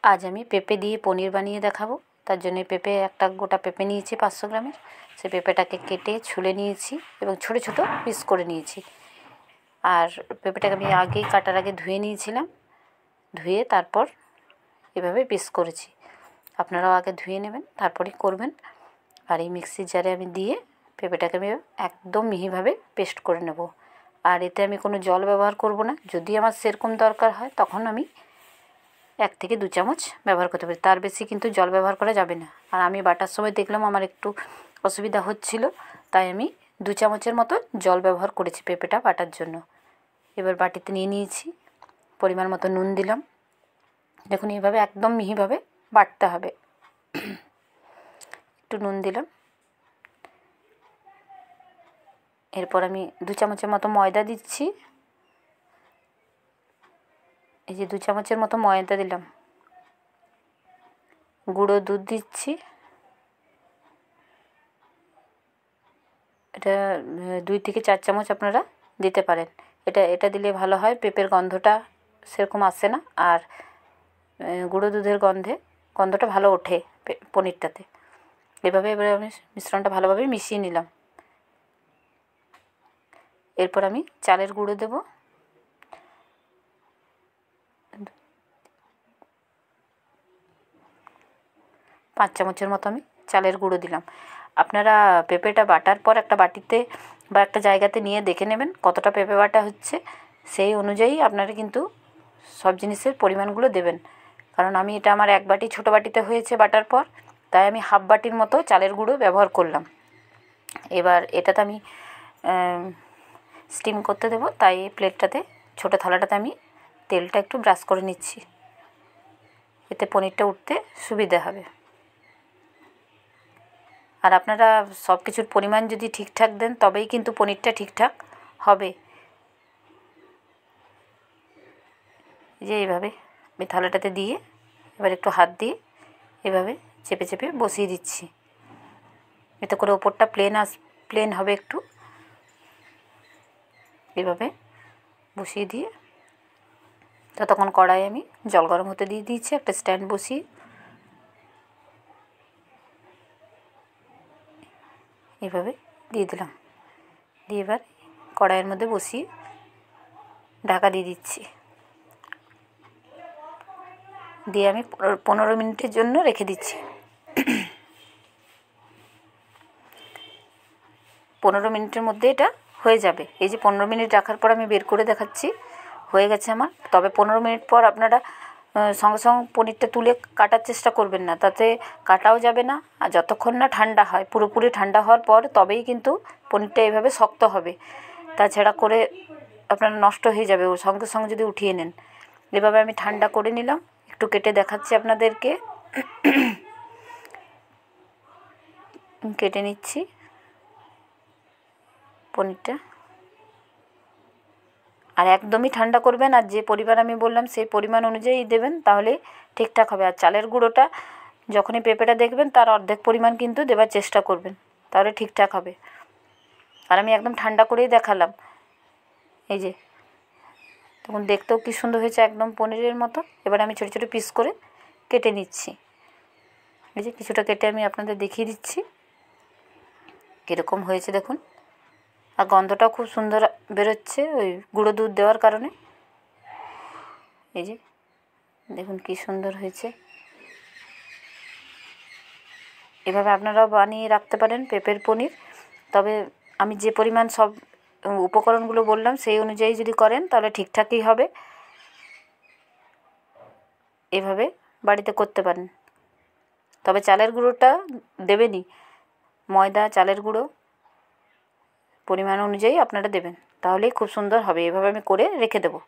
আজ আমি পেঁপে দিয়ে পনির বানিয়ে দেখাবো। তার জন্য পেঁপে একটা গোটা পেঁপে নিয়েছি 500 গ্রামের। সেই পেঁপেটাকে কেটে ছুলে নিয়েছি এবং ছোটো ছোটো পিস করে নিয়েছি। আর পেঁপেটাকে আমি আগেই কাটার আগে ধুয়ে নিয়েছিলাম, ধুয়ে তারপর এভাবে পিস করেছি। আপনারাও আগে ধুয়ে নেবেন, তারপরেই করবেন। আর এই মিক্সির জারে আমি দিয়ে পেঁপেটাকে আমি একদম মিহিভাবে পেস্ট করে নেব। আর এতে আমি কোনো জল ব্যবহার করব না। যদি আমার সেরকম দরকার হয় তখন আমি 1 থেকে 2 চামচ ব্যবহার করতে পারি, তার বেশি কিন্তু জল ব্যবহার করা যাবে না। আর আমি বাটার সময় দেখলাম আমার একটু অসুবিধা হচ্ছিল, তাই আমি 2 চামচের মতো জল ব্যবহার করেছি পেঁপেটা বাটার জন্য। এবার বাটিতে নিয়ে নিয়েছি, পরিমাণ মতো নুন দিলাম। দেখুন এইভাবে একদম মিহিভাবে বাটতে হবে। একটু নুন দিলাম। এরপর আমি 2 চামচের মতো ময়দা দিচ্ছি। এই যে 2 চামচের মতো ময়দা দিলাম। গুঁড়ো দুধ দিচ্ছি, এটা 2 থেকে 4 চামচ আপনারা দিতে পারেন। এটা দিলে ভালো হয়, পেঁপের গন্ধটা সেরকম আসে না। আর গুঁড়ো দুধের গন্ধটা ভালো ওঠে পনিরটাতে। এভাবে এবারে আমি মিশ্রণটা ভালোভাবে মিশিয়ে নিলাম। এরপর আমি চালের গুঁড়ো দেব। পাঁচ চামচের মতো আমি চালের গুঁড়ো দিলাম। আপনারা পেঁপেটা বাটার পর একটা বাটিতে বা একটা জায়গাতে নিয়ে দেখে নেবেন কতটা পেঁপে বাটা হচ্ছে। সেই অনুযায়ী আপনারা কিন্তু সব জিনিসের পরিমাণগুলো দেবেন। কারণ আমি এটা আমার 1 বাটি ছোটো বাটিতে হয়েছে বাটার পর, তাই আমি হাফ বাটির মতো চালের গুঁড়ো ব্যবহার করলাম। এবার এটাতে আমি স্টিম করতে দেবো, তাই এই প্লেটটাতে, ছোটো থালাটাতে আমি তেলটা একটু ব্রাশ করে নিচ্ছি, এতে পনিরটা উঠতে সুবিধা হবে। আর আপনারা সব কিছুর পরিমাণ যদি ঠিকঠাক দেন তবেই কিন্তু পনিরটা ঠিকঠাক হবে। যে এইভাবে আমি থালাটাতে দিয়ে এবার একটু হাত দিয়ে এভাবে চেপে চেপে বসিয়ে দিচ্ছি, এতে করে ওপরটা প্লেন হবে। একটু এভাবে বসিয়ে দিয়ে ততক্ষণ কড়াই আমি জল গরম হতে দিয়ে দিয়েছি, একটা স্ট্যান্ড বসিয়ে এভাবে দিয়ে দিলাম। দিয়ে এবার কড়াইয়ের মধ্যে বসিয়ে ঢাকা দিয়ে দিচ্ছি, দিয়ে আমি 15 মিনিটের জন্য রেখে দিচ্ছি। 15 মিনিটের মধ্যে এটা হয়ে যাবে। এই যে 15 মিনিট রাখার পর আমি বের করে দেখাচ্ছি, হয়ে গেছে আমার। তবে 15 মিনিট পর আপনারা সঙ্গে সঙ্গে পনিরটা তুলে কাটার চেষ্টা করবেন না, তাতে কাটাও যাবে না। আর যতক্ষণ না ঠান্ডা হয়, পুরোপুরি ঠান্ডা হওয়ার পর তবেই কিন্তু পনিরটা এভাবে শক্ত হবে, তাছাড়া করে আপনার নষ্ট হয়ে যাবে ওর সঙ্গে সঙ্গে যদি উঠিয়ে নেন। এভাবে আমি ঠান্ডা করে নিলাম, একটু কেটে দেখাচ্ছি আপনাদেরকে। কেটে নিচ্ছি পনিরটা। আর একদমই ঠান্ডা করবেন, আর যে পরিমাণ আমি বললাম সেই পরিমাণ অনুযায়ী দেবেন, তাহলে ঠিকঠাক হবে। আর চালের গুঁড়োটা যখনই পেঁপেটা দেখবেন তার অর্ধেক পরিমাণ কিন্তু দেওয়ার চেষ্টা করবেন, তাহলে ঠিকঠাক হবে। আর আমি একদম ঠান্ডা করেই দেখালাম। এই যে তখন দেখতেও কী সুন্দর হয়েছে, একদম পনিরের মতো। এবার আমি ছোটো ছোটো পিস করে কেটে নিচ্ছি। এই যে কিছুটা কেটে আমি আপনাদের দেখিয়ে দিচ্ছি কীরকম হয়েছে দেখুন। আর গন্ধটাও খুব সুন্দর বেরোচ্ছে ওই গুঁড়ো দুধ দেওয়ার কারণে। এই যে দেখুন কী সুন্দর হয়েছে। এভাবে আপনারাও বানিয়ে রাখতে পারেন পেঁপের পনির। তবে আমি যে পরিমাণ সব উপকরণগুলো বললাম সেই অনুযায়ী যদি করেন তাহলে ঠিকঠাকই হবে। এভাবে বাড়িতে করতে পারেন। তবে চালের গুঁড়োটা দেবেনই, ময়দা চালের গুঁড়ো পরিমাণ অনুযায়ী আপনারা দেবেন, তাহলেই খুব সুন্দর হবে। এভাবে আমি করে রেখে দেবো।